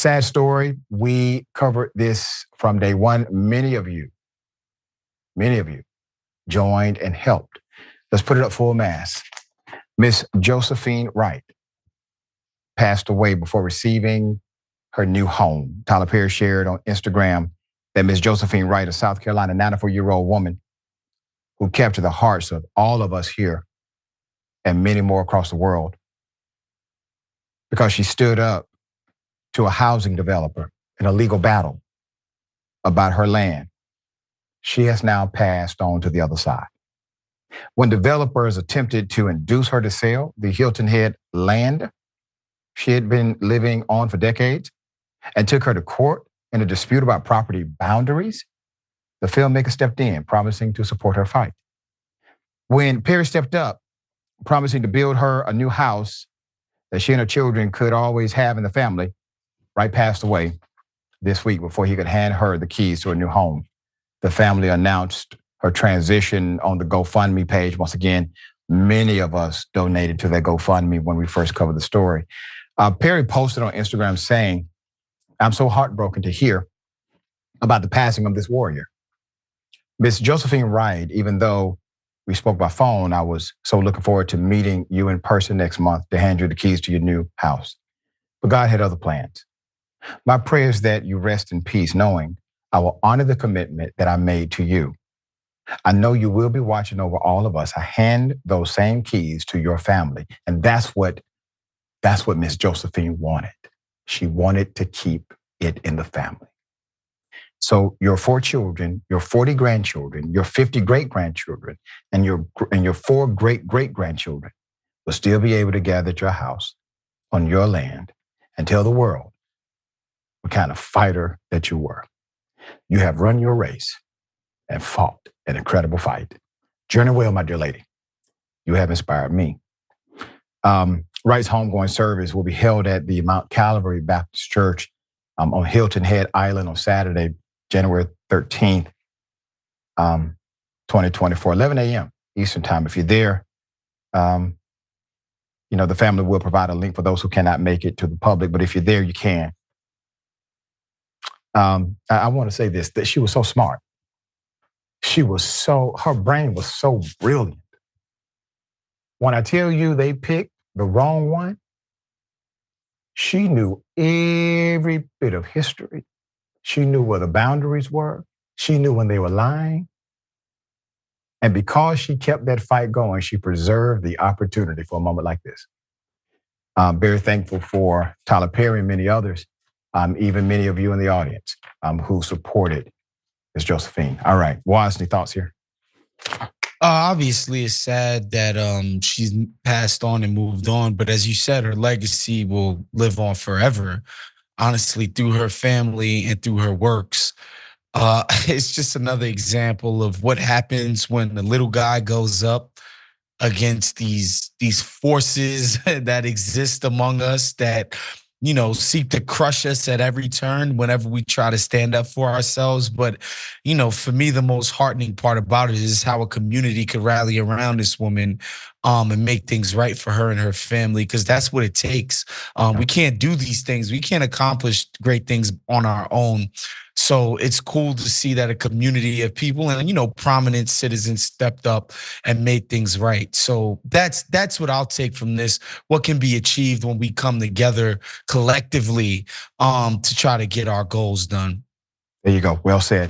Sad story. We covered this from day one. Many of you joined and helped. Let's put it up full mass. Miss Josephine Wright passed away before receiving her new home. Tyler Perry shared on Instagram that Miss Josephine Wright, a South Carolina 94-year-old woman who captured the hearts of all of us here and many more across the world because she stood up to a housing developer in a legal battle about her land. She has now passed on to the other side. When developers attempted to induce her to sell the Hilton Head land she had been living on for decades and took her to court in a dispute about property boundaries, the filmmaker stepped in, promising to support her fight. When Perry stepped up, promising to build her a new house that she and her children could always have in the family, Wright passed away this week before he could hand her the keys to her new home. The family announced her transition on the GoFundMe page. Once again, many of us donated to that GoFundMe when we first covered the story. Perry posted on Instagram saying, "I'm so heartbroken to hear about the passing of this warrior. Miss Josephine Wright, even though we spoke by phone, I was so looking forward to meeting you in person next month to hand you the keys to your new house. But God had other plans. My prayer is that you rest in peace, knowing I will honor the commitment that I made to you. I know you will be watching over all of us. I hand those same keys to your family." And that's what Miss Josephine wanted. She wanted to keep it in the family. So your 4 children, your 40 grandchildren, your 50 great-grandchildren, and your 4 great-great-grandchildren will still be able to gather at your house on your land and tell the world what kind of fighter that you were. You have run your race and fought an incredible fight. Journey well, my dear lady. You have inspired me. Wright's homegoing service will be held at the Mount Calvary Baptist Church on Hilton Head Island on Saturday, January 13th, 2024, 11 a.m. Eastern Time. If you're there, the family will provide a link for those who cannot make it to the public, but if you're there, you can. I want to say this, that she was so smart. Her brain was so brilliant. When I tell you they picked the wrong one, she knew every bit of history. She knew where the boundaries were. She knew when they were lying. And because she kept that fight going, she preserved the opportunity for a moment like this. I'm very thankful for Tyler Perry and many others, even many of you in the audience who supported Ms. Josephine. All right, Waz, any thoughts here? Obviously, it's sad that she's passed on and moved on. But as you said, her legacy will live on forever, honestly, through her family and through her works. It's just another example of what happens when the little guy goes up against these forces that exist among us that seek to crush us at every turn whenever we try to stand up for ourselves. But for me, the most heartening part about it is how a community could rally around this woman and make things right for her and her family, because that's what it takes. We can't do these things, we can't accomplish great things on our own. So it's cool to see that a community of people and prominent citizens stepped up and made things right. So that's what I'll take from this. What can be achieved when we come together collectively to try to get our goals done. There you go. Well said.